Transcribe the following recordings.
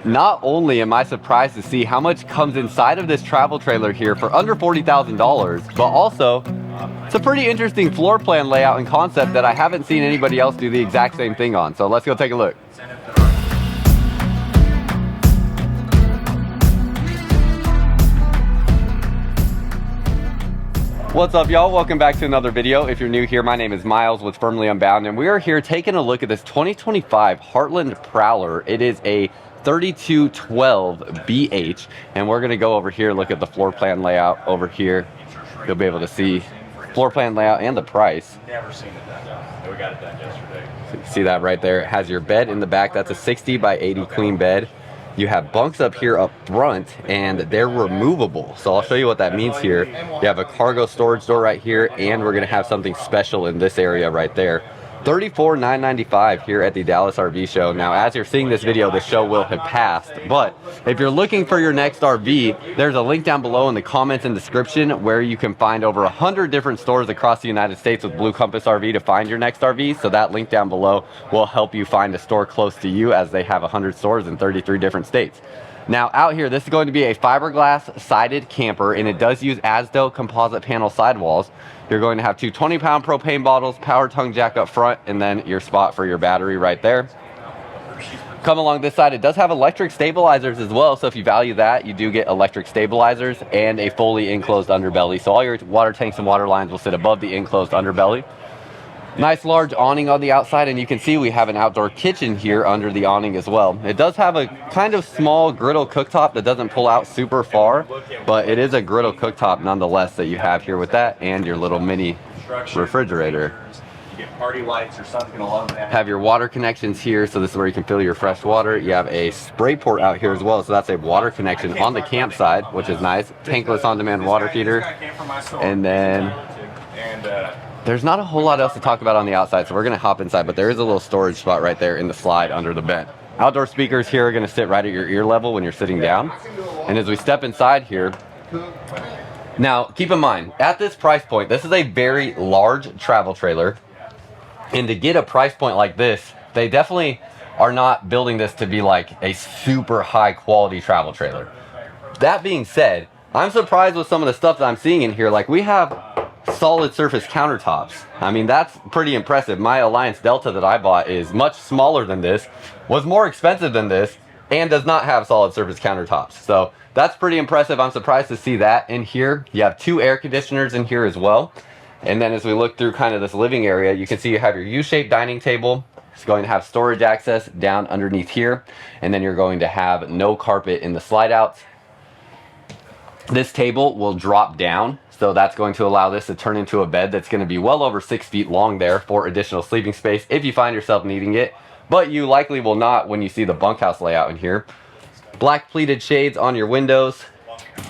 not only am I surprised to see how much comes inside of this travel trailer here for under $40,000, but also it's a pretty interesting floor plan layout and concept that I haven't seen anybody else do the exact same thing on. So let's go take a look. What's up, y'all? Welcome back to another video. If you're new here, my name is Myles with Firmly Unbound, and we are here taking a look at this 2025 Heartland Prowler. It is a 3212 BH, and we're gonna go over here, look at the floor plan layout over here. You'll be able to see floor plan layout and the price. Never seen it done. We got it done yesterday. So you see that right there. It has your bed in the back. That's a 60 by 80 queen bed. You have bunks up here up front, and they're removable. So I'll show you what that means here. You have a cargo storage door right here, and we're gonna have something special in this area right there. $34,995 here at the Dallas RV show. Now, as you're seeing this video, the show will have passed, but if you're looking for your next RV, there's a link down below in the comments and description where you can find over 100 different stores across the United States with Blue Compass RV to find your next RV. So that link down below will help you find a store close to you, as they have 100 stores in 33 different states. Now out here, this is going to be a fiberglass sided camper, and it does use ASDO composite panel sidewalls. You're going to have two 20-pound propane bottles, power tongue jack up front, and then your spot for your battery right there. Come along this side, it does have electric stabilizers as well, so if you value that, you do get electric stabilizers and a fully enclosed underbelly. So all your water tanks and water lines will sit above the enclosed underbelly. Nice large awning on the outside, and you can see we have an outdoor kitchen here under the awning as well. It does have a kind of small griddle cooktop that doesn't pull out super far, but it is a griddle cooktop nonetheless that you have here with that, and your little mini refrigerator. You get party lights or something along that. Have your water connections here, so this is where you can fill your fresh water. You have a spray port out here as well, so that's a water connection on the campsite, which is nice. Tankless on-demand water heater, and then there's not a whole lot else to talk about on the outside, so we're gonna hop inside, but there is a little storage spot right there in the slide under the bed. Outdoor speakers here are gonna sit right at your ear level when you're sitting down. And as we step inside here, now keep in mind, at this price point, this is a very large travel trailer. And to get a price point like this, they definitely are not building this to be like a super high quality travel trailer. That being said, I'm surprised with some of the stuff that I'm seeing in here. Like, we have solid surface countertops. I mean, that's pretty impressive. My Alliance Delta that I bought is much smaller than this, was more expensive than this, and does not have solid surface countertops. So that's pretty impressive. I'm surprised to see that in here. You have two air conditioners in here as well. And then as we look through kind of this living area, you can see you have your U-shaped dining table. It's going to have storage access down underneath here. And then you're going to have no carpet in the slide outs. This table will drop down, so that's going to allow this to turn into a bed that's going to be well over 6 feet long there for additional sleeping space if you find yourself needing it, but you likely will not when you see the bunkhouse layout in here. Black pleated shades on your windows,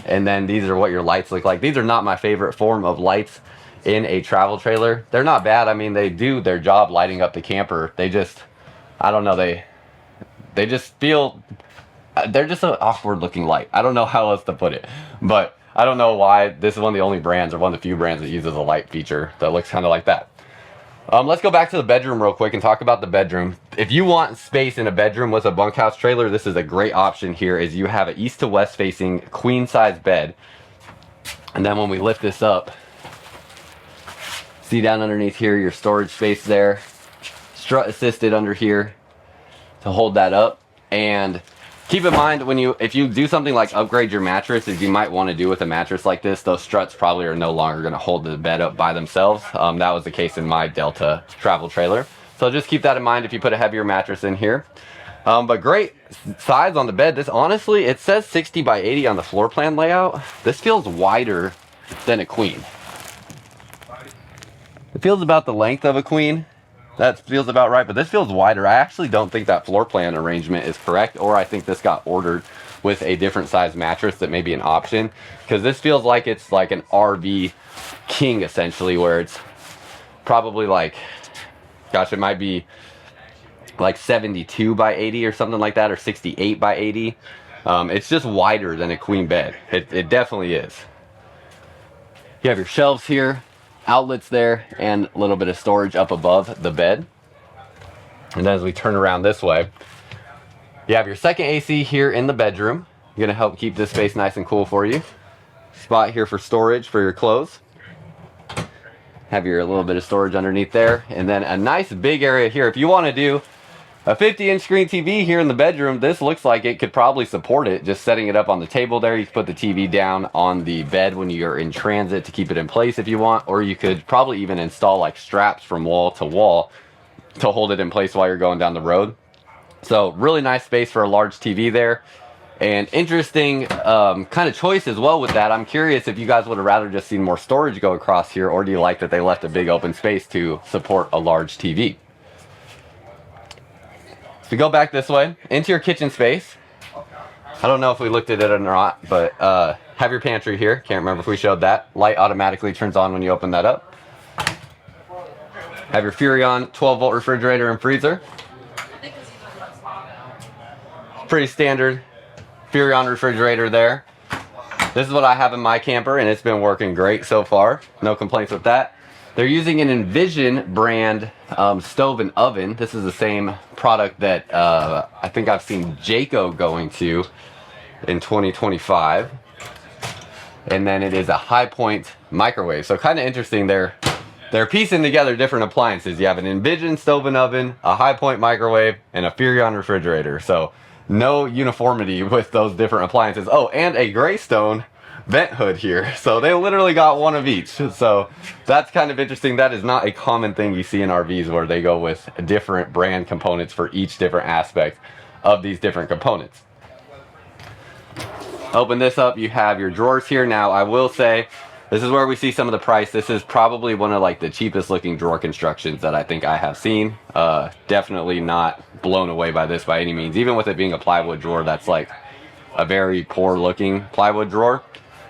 and then these are what your lights look like. These are not my favorite form of lights in a travel trailer. They're not bad. I mean, they do their job lighting up the camper. They just, I don't know, they just feel, they're just an awkward looking light. I don't know how else to put it, but I don't know why this is one of the only brands, or one of the few brands, that uses a light feature that looks kind of like that. Let's go back to the bedroom real quick and talk about the bedroom. If you want space in a bedroom with a bunkhouse trailer, this is a great option here, as you have an east to west facing queen size bed. And then when we lift this up, see down underneath here, your storage space there. Strut assisted under here to hold that up. And keep in mind, if you do something like upgrade your mattress, as you might want to do with a mattress like this, those struts probably are no longer going to hold the bed up by themselves. That was the case in my Delta travel trailer. So just keep that in mind if you put a heavier mattress in here. But great size on the bed. This, honestly, it says 60 by 80 on the floor plan layout. This feels wider than a queen. It feels about the length of a queen. That feels about right, but this feels wider. I actually don't think that floor plan arrangement is correct, or I think this got ordered with a different size mattress that may be an option, because this feels like it's like an RV king essentially, where it's probably like, gosh, it might be like 72 by 80 or something like that, or 68 by 80. It's just wider than a queen bed. It definitely is. You have your shelves here, outlets there, and a little bit of storage up above the bed. And then as we turn around this way, You have your second AC here in the bedroom. Gonna help keep this space nice and cool for you. Spot here for storage for your clothes. Have your little bit of storage underneath there. And then a nice big area here. If you want to do a 50-inch screen TV here in the bedroom, this looks like it could probably support it. Just setting it up on the table there. You can put the TV down on the bed when you're in transit to keep it in place if you want. Or you could probably even install like straps from wall to wall to hold it in place while you're going down the road. So really nice space for a large TV there. And interesting kind of choice as well with that. I'm curious if you guys would have rather just seen more storage go across here, or do you like that they left a big open space to support a large TV? So we go back this way into your kitchen space. I don't know if we looked at it or not, but have your pantry here. Can't remember if we showed that. Light automatically turns on when you open that up. Have your Furrion 12-volt refrigerator and freezer. Pretty standard Furrion refrigerator there. This is what I have in my camper, and it's been working great so far. No complaints with that. They're using an Envision brand stove and oven. This is the same product that I think I've seen Jayco going to in 2025. And then it is a High Point microwave. So kind of interesting. They're piecing together different appliances. You have an Envision stove and oven, a High Point microwave, and a Furrion refrigerator. So no uniformity with those different appliances. Oh, and a Greystone vent hood here. So they literally got one of each. So that's kind of interesting. That is not a common thing you see in RVs, where they go with different brand components for each different aspect of these different components. Open this up, you have your drawers here. Now I will say, this is where we see some of the price. This is probably one of like the cheapest looking drawer constructions that I think I have seen. Definitely not blown away by this by any means. Even with it being a plywood drawer, that's like a very poor looking plywood drawer.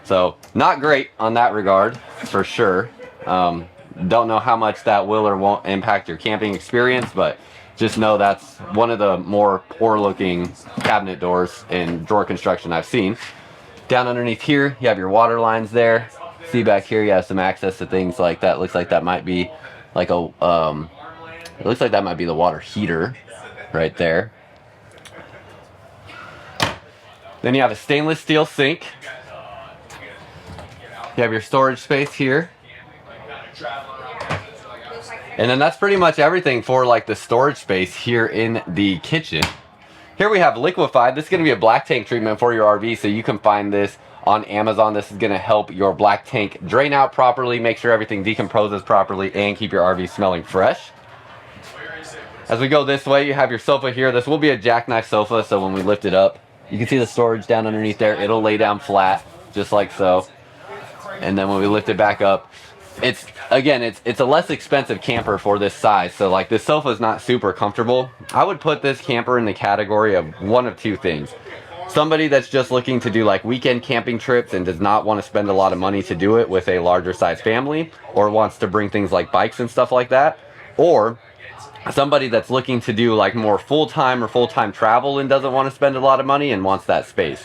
So not great on that regard, for sure. Don't know how much that will or won't impact your camping experience, but just know that's one of the more poor looking cabinet doors in drawer construction I've seen. Down underneath here, you have your water lines there. See back here, you have some access to things like that. Looks like that might be like a, it looks like that might be the water heater right there. Then you have a stainless steel sink. You have your storage space here. And then that's pretty much everything for like the storage space here in the kitchen. Here we have liquefied. This is going to be a black tank treatment for your RV, so you can find this on Amazon. This is going to help your black tank drain out properly, make sure everything decomposes properly, and keep your RV smelling fresh. As we go this way, you have your sofa here. This will be a jackknife sofa, so when we lift it up, you can see the storage down underneath there. It'll lay down flat, just like so. And then when we lift it back up, it's a less expensive camper for this size. So like this sofa is not super comfortable. I would put this camper in the category of one of two things. Somebody that's just looking to do like weekend camping trips and does not want to spend a lot of money to do it with a larger size family, or wants to bring things like bikes and stuff like that, or somebody that's looking to do like more full-time travel and doesn't want to spend a lot of money and wants that space.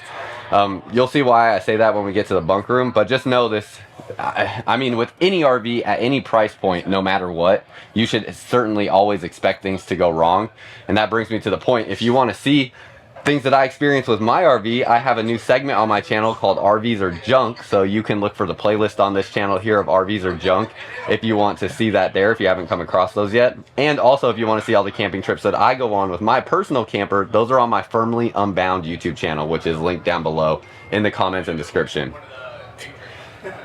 You'll see why I say that when we get to the bunk room, but just know this, I mean, with any RV at any price point, no matter what, you should certainly always expect things to go wrong. And that brings me to the point, if you want to see things that I experienced with my RV, I have a new segment on my channel called RVs or Junk, so you can look for the playlist on this channel here of RVs or Junk if you want to see that there, if you haven't come across those yet. And also if you want to see all the camping trips that I go on with my personal camper, those are on my Firmly Unbound YouTube channel, which is linked down below in the comments and description.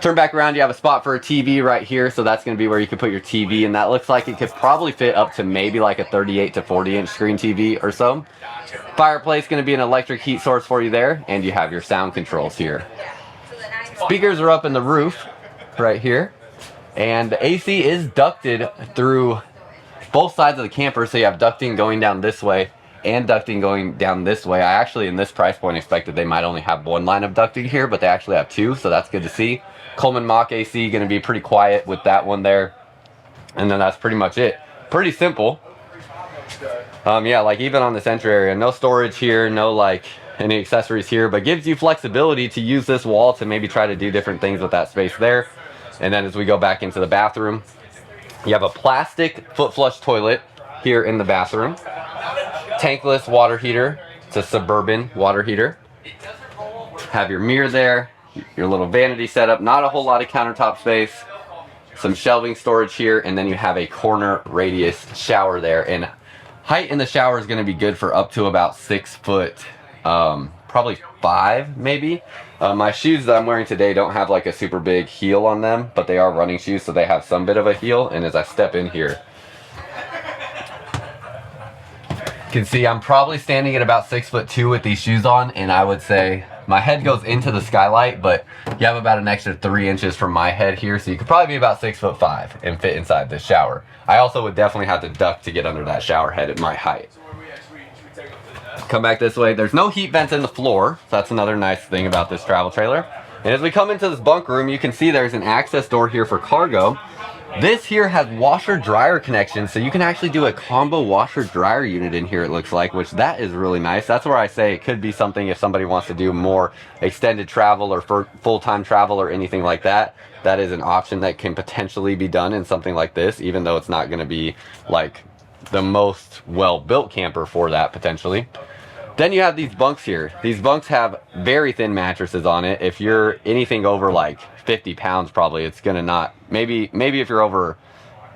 Turn back around, you have a spot for a TV right here, so that's going to be where you can put your TV, and that looks like it could probably fit up to maybe like a 38 to 40 inch screen TV or so. Fireplace going to be an electric heat source for you there, and you have your sound controls here. Speakers are up in the roof right here, and the AC is ducted through both sides of the camper, so you have ducting going down this way and ducting going down this way. I actually, in this price point, expected they might only have one line of ducting here, but they actually have two, so that's good to see. Coleman Mach AC going to be pretty quiet with that one there, and then that's pretty much it. Pretty simple. Yeah, like even on this entry area, no storage here, no like any accessories here, but gives you flexibility to use this wall to maybe try to do different things with that space there. And then as we go back into the bathroom, you have a plastic foot flush toilet here in the bathroom. Tankless water heater It's a Suburban water heater. Have your mirror there, your little vanity setup, not a whole lot of countertop space, some shelving storage here, and then you have a corner radius shower there. And height in the shower is going to be good for up to about 6 foot, probably 5 maybe. My shoes that I'm wearing today don't have like a super big heel on them, but they are running shoes, so they have some bit of a heel. And as I step in here, you can see I'm probably standing at about 6'2" with these shoes on, and I would say my head goes into the skylight, but you have about an extra 3 inches from my head here, so you could probably be about 6'5" and fit inside this shower. I also would definitely have to duck to get under that shower head at my height. Come back this way. There's no heat vents in the floor, so that's another nice thing about this travel trailer. And as we come into this bunk room, you can see there's an access door here for cargo. This here has washer dryer connection, so you can actually do a combo washer dryer unit in here, it looks like, which that is really nice. That's where I say it could be something if somebody wants to do more extended travel or for full-time travel or anything like that. That is an option that can potentially be done in something like this, even though it's not going to be like the most well-built camper for that potentially. Then you have these bunks here. These bunks have very thin mattresses on it. If you're anything over like 50 pounds, probably it's gonna not, maybe if you're over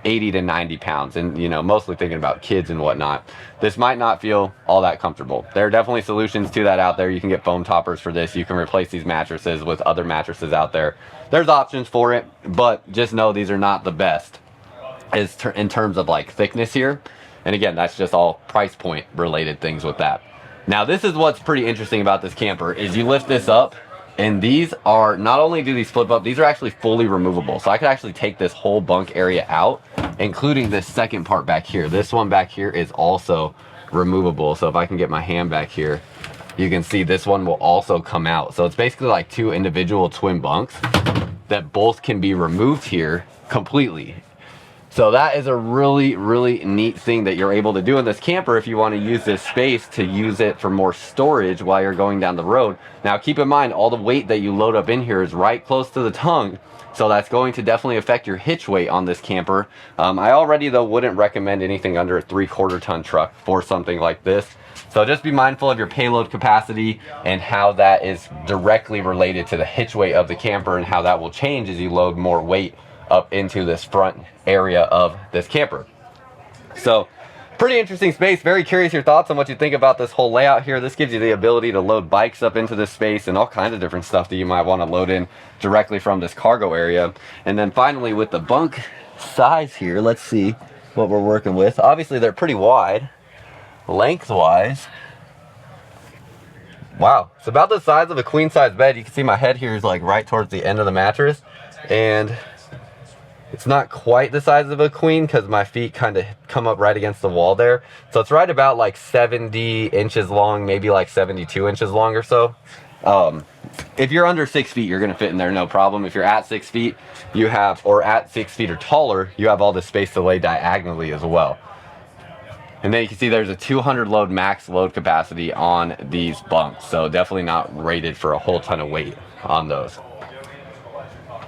80 to 90 pounds and, you know, mostly thinking about kids and whatnot, this might not feel all that comfortable. There are definitely solutions to that out there. You can get foam toppers for this. You can replace these mattresses with other mattresses out there. There's options for it, but just know these are not the best in terms of like thickness here. And again, that's just all price point related things with that. Now this is what's pretty interesting about this camper is you lift this up, and these are, not only do these flip up, these are actually fully removable. So I could actually take this whole bunk area out, including this second part back here. This one back here is also removable. So if I can get my hand back here, you can see this one will also come out. So it's basically like 2 individual twin bunks that both can be removed here completely. So that is a really, really neat thing that you're able to do in this camper if you want to use this space to use it for more storage while you're going down the road. Now keep in mind, all the weight that you load up in here is right close to the tongue, so that's going to definitely affect your hitch weight on this camper. I already though wouldn't recommend anything under a 3/4 ton truck for something like this. So just be mindful of your payload capacity and how that is directly related to the hitch weight of the camper and how that will change as you load more weight up into this front area of this camper. So pretty interesting space. Very curious your thoughts on what you think about this whole layout here. This gives you the ability to load bikes up into this space and all kinds of different stuff that you might want to load in directly from this cargo area. And then finally with the bunk size here, let's see what we're working with. Obviously they're pretty wide lengthwise. Wow, it's about the size of a queen size bed. You can see my head here is like right towards the end of the mattress, and it's not quite the size of a queen because my feet kind of come up right against the wall there. So it's right about like 70 inches long, maybe like 72 inches long or so. If you're under 6 feet, you're going to fit in there no problem. If you're at 6 feet, you have, or at 6 feet or taller, you have all this space to lay diagonally as well. And then you can see there's a 200 load max load capacity on these bunks. So definitely not rated for a whole ton of weight on those.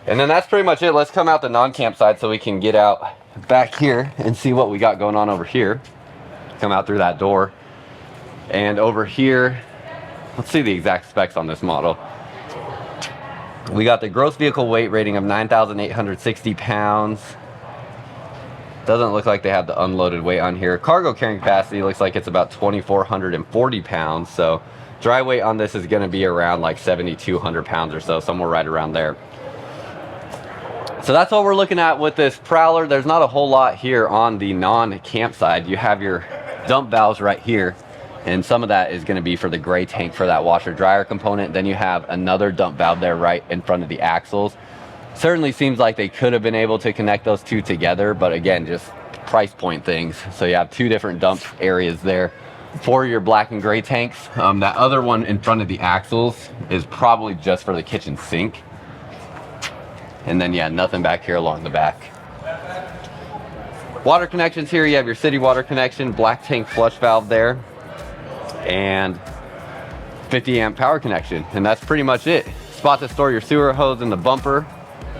And then that's pretty much it. Let's come out the non-campsite so we can get out back here and see what we got going on over here. Come out through that door. And over here, let's see the exact specs on this model. We got the gross vehicle weight rating of 9,860 pounds. Doesn't look like they have the unloaded weight on here. Cargo carrying capacity looks like it's about 2,440 pounds. So dry weight on this is going to be around like 7,200 pounds or so, somewhere right around there. So that's what we're looking at with this Prowler. There's not a whole lot here on the non-camp side. You have your dump valves right here, and some of that is going to be for the gray tank for that washer dryer component. Then you have another dump valve there right in front of the axles. Certainly seems like they could have been able to connect those two together, but again, just price point things. So you have 2 different dump areas there for your black and gray tanks. That other one in front of the axles is probably just for the kitchen sink. And then, yeah, nothing back here along the back. Water connections here, you have your city water connection, black tank flush valve there, and 50 amp power connection. And that's pretty much it. Spot to store your sewer hose in the bumper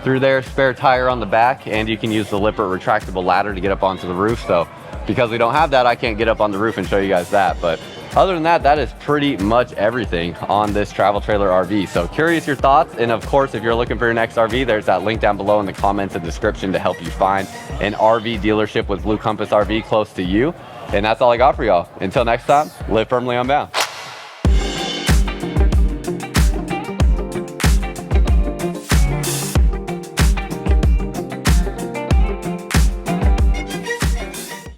through there, spare tire on the back, and you can use the Lippert retractable ladder to get up onto the roof. So because we don't have that, I can't get up on the roof and show you guys that, but Other than that, that is pretty much everything on this travel trailer RV. So curious your thoughts, and of course, if you're looking for your next RV, there's that link down below in the comments and description to help you find an RV dealership with Blue Compass RV close to you. And that's all I got for y'all. Until next time, live firmly unbound.